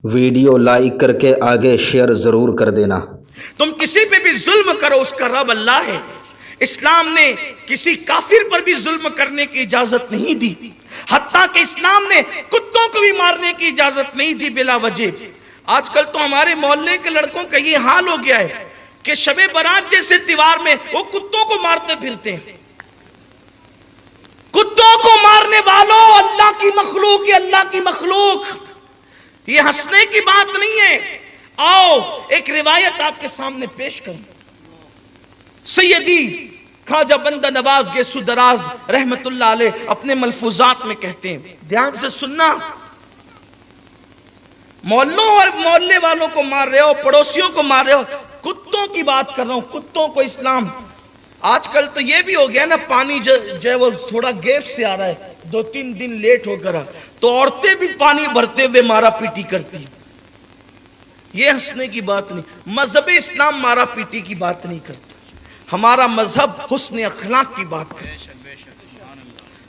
Video like करके आगे share जरूर कर देना। तुम किसी पे भी जुल्म करो, उसका रब अल्लाह है। इस्लाम ने किसी काफिर पर भी जुल्म करने की इजाजत नहीं दी। हत्ता कि इस्लाम ने कुत्तों को भी मारने की इजाजत नहीं दी बिला वजह। आजकल तो हमारे मोहल्ले के लड़कों का ये हाल हो गया है कि शबे बारात जैसे त्योहार में वो कुत्तों को मारते फिरते हैं। कुत्तों को मारने वालों, अल्लाह की मखलूक, ये अल्लाह की मखलूक, ये हंसने की बात नहीं है। आओ एक रिवायत आपके सामने पेश करूं। सैयदी ख्वाजा बंदा नवाज गेसु दराज रहमतुल्लाह अलैह अपने मलफूजात में कहते हैं, ध्यान से सुनना। मोहल्लों और मोहल्ले वालों को मार रहे हो, पड़ोसियों को मार रहे हो, कुत्तों की बात कर रहा हूं। कुत्तों को इस्लाम, आजकल तो ये भी हो गया ना, पानी जो है वो थोड़ा गैप से आ रहा है, 2-3 दिन लेट होकर तो औरतें भी पानी भरते हुए मारा पीटी करती। ये हंसने की बात नहीं। मजहब इस्लाम मारा पीटी की बात नहीं करता। हमारा मजहब हुस्न अखलाक की बात करता है।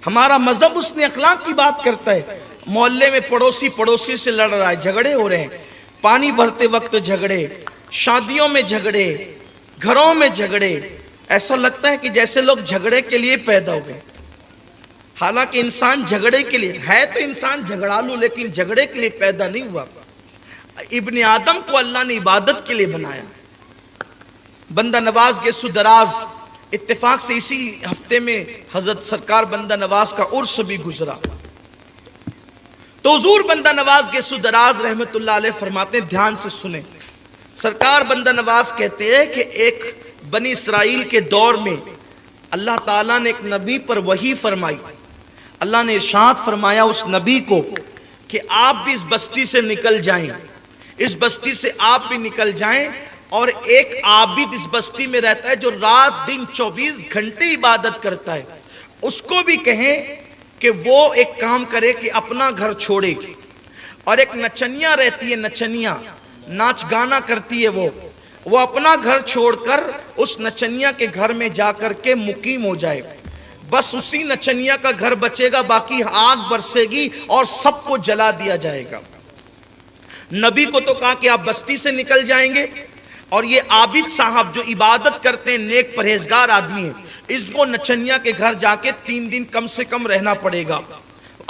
हमारा मजहब हुस्न अखलाक की बात करता है। मोहल्ले में पड़ोसी से लड़ रहा है, झगड़े हो रहे हैं, पानी भरते वक्त झगड़े, शादियों में झगड़े, घरों में झगड़े। ऐसा लगता है कि जैसे लोग झगड़े के लिए पैदा हुए। हालांकि इंसान झगड़े के लिए है, तो इंसान झगड़ालू, लेकिन झगड़े के लिए पैदा नहीं हुआ। इब्ने आदम को अल्लाह ने इबादत के लिए बनाया। बंदा नवाज गेसु दराज, इत्तेफाक से इसी हफ्ते में हजरत सरकार बंदा नवाज का उर्स भी गुजरा। तो हुजूर बंदा नवाज गेसु दराज रहमतुल्लाह अलैह फरमाते हैं, ध्यान से सुने। सरकार बंदा नवाज कहते हैं कि एक बनी इसराइल के दौर में अल्लाह ताला ने एक नबी पर वही फरमाई। अल्लाह ने इरशाद फरमाया उस नबी को कि आप भी इस बस्ती से निकल जाएं, इस बस्ती से आप भी निकल जाएं। और एक आबिद इस बस्ती में रहता है जो रात दिन 24 घंटे इबादत करता है, उसको भी कहें कि वो एक काम करे कि अपना घर छोड़े। और एक नचनिया रहती है, नचनिया नाच गाना करती है, वो अपना घर छोड़कर उस नचनिया के घर में जाकर के मुकीम हो जाए। बस उसी नचनिया का घर बचेगा, बाकी आग बरसेगी और सबको जला दिया जाएगा। नबी को तो कहा कि आप बस्ती से निकल जाएंगे, और ये आबिद साहब जो इबादत करते हैं, नेक परहेजगार आदमी है, इसको नचनिया के घर जाके 3 दिन कम से कम रहना पड़ेगा,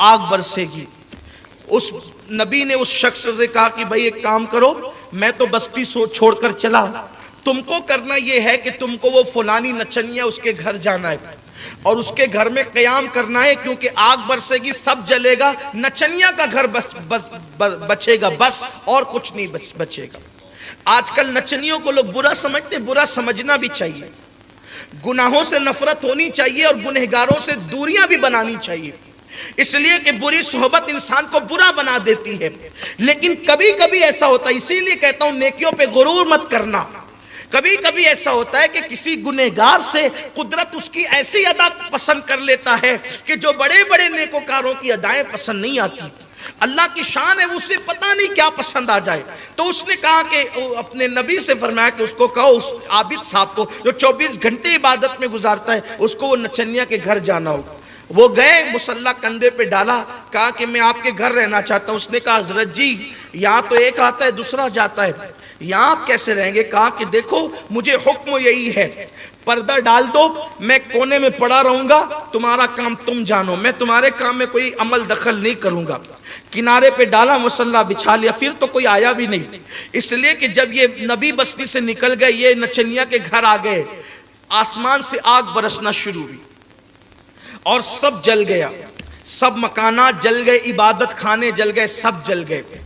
आग बरसेगी। उस नबी ने उस शख्स से कहा कि भाई एक काम करो, मैं तो बस्ती छोड़कर चला, तुमको करना यह है कि तुमको वो फलानी नचनिया उसके घर जाना है और उसके घर में क़याम करना है, क्योंकि आग बरसेगी, सब जलेगा, नचनिया का घर बचेगा बस, और कुछ नहीं बचेगा। आजकल नचनियों को लोग बुरा समझते, बुरा समझना भी चाहिए। गुनाहों से नफरत होनी चाहिए और गुनहगारों से दूरियां भी बनानी चाहिए, इसलिए कि बुरी सोहबत इंसान को बुरा बना देती है। लेकिन कभी कभी ऐसा होता है, इसीलिए कहता हूं नेकियों पे गुरूर मत करना। कभी कभी ऐसा होता है कि किसी गुनहगार से कुदरत उसकी ऐसी अदा पसंद कर लेता है कि जो बड़े बड़े नेकोकारों की अदाएं पसंद नहीं आती। अल्लाह की शान है, उसे पता नहीं क्या पसंद आ जाए। तो उसने कहा कि अपने नबी से फरमाया कि उसको कहो, उस आबिद साहब को जो 24 घंटे इबादत में गुजारता है, उसको वो नचनिया के घर जाना हो। वो गए, मुसल्ला कंधे पे डाला, कहा कि मैं आपके घर रहना चाहता हूँ। उसने कहा हजरत जी, यहाँ तो एक आता है दूसरा जाता है, यहाँ आप कैसे रहेंगे? कहा कि देखो मुझे हुक्म यही है, पर्दा डाल दो, मैं कोने में पड़ा रहूंगा, तुम्हारा काम तुम जानो, मैं तुम्हारे काम में कोई अमल दखल नहीं करूंगा। किनारे पे डाला, मुसल्ला बिछा लिया, फिर तो कोई आया भी नहीं, इसलिए कि जब ये नबी बस्ती से निकल गए, ये नचनिया के घर आ गए, आसमान से आग बरसना शुरू हुई और सब जल गया, सब मकानात जल गए, इबादत खाने जल गए, सब जल गए।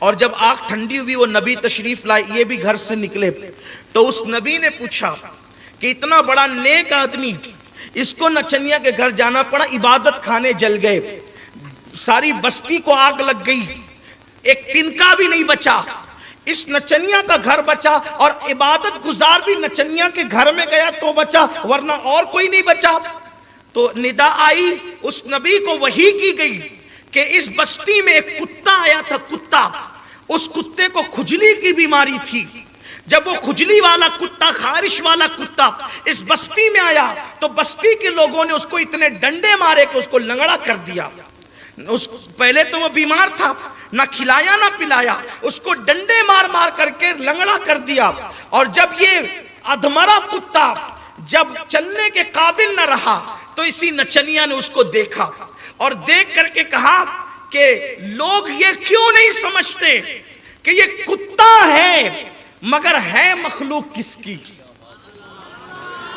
और जब आग ठंडी हुई, वो नबी तशरीफ लाए, ये भी घर से निकले, तो उस नबी ने पूछा कि इतना बड़ा नेक आदमी, इसको नचनिया के घर जाना पड़ा, इबादत खाने जल गए, सारी बस्ती को आग लग गई, एक तिनका भी नहीं बचा, इस नचनिया का घर बचा, और इबादत गुजार भी नचनिया के घर में गया तो बचा, वरना और कोई नहीं बचा। तो निदा आई, उस नबी को वही की गई कि इस बस्ती में एक कुत्ता आया था, कुत्ता, उस कुत्ते को खुजली की बीमारी थी। जब वो खुजली वाला कुत्ता, खारिश वाला कुत्ता इस बस्ती में आया, तो बस्ती के लोगों ने उसको इतने डंडे मारे कि उसको लंगड़ा कर दिया। पहले तो वो बीमार था, ना खिलाया ना पिलाया, उसको डंडे मार मार करके लंगड़ा कर दिया। और जब ये अधमरा कुत्ता जब चलने के काबिल न रहा तो इसी नचनिया ने उसको देखा और देख करके कहा कि लोग ये क्यों नहीं समझते कि ये कुत्ता है मगर है मखलूक किसकी,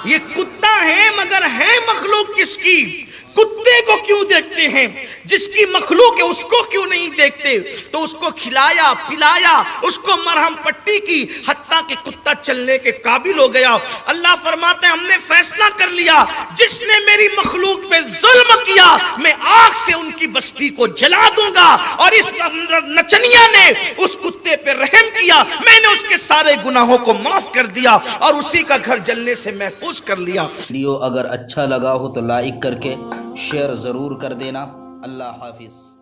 ये कुत्ता है मगर है मखलूक किसकी। कुत्ते को क्यों देखते हैं, जिसकी मखलूक है उसको क्यों नहीं देखते। तो उसको खिलाया पिलाया, उसको मरहम पट्टी की, हत्ता कि कुत्ता चलने के काबिल हो गया। अल्लाह फरमाते हैं हमने फैसला कर लिया जिसने मेरी मखलूक पे जुल्म किया मैं आग से उनकी बस्ती को जला दूंगा। और इस नचनिया ने उस कुत्ते पे रहम किया, मैंने उसके सारे गुनाहों को माफ कर दिया और उसी का घर जलने से महफूज कर लिया। वीडियो अगर अच्छा लगा हो तो लाइक करके शेयर ज़रूर कर देना। अल्लाह हाफिज़।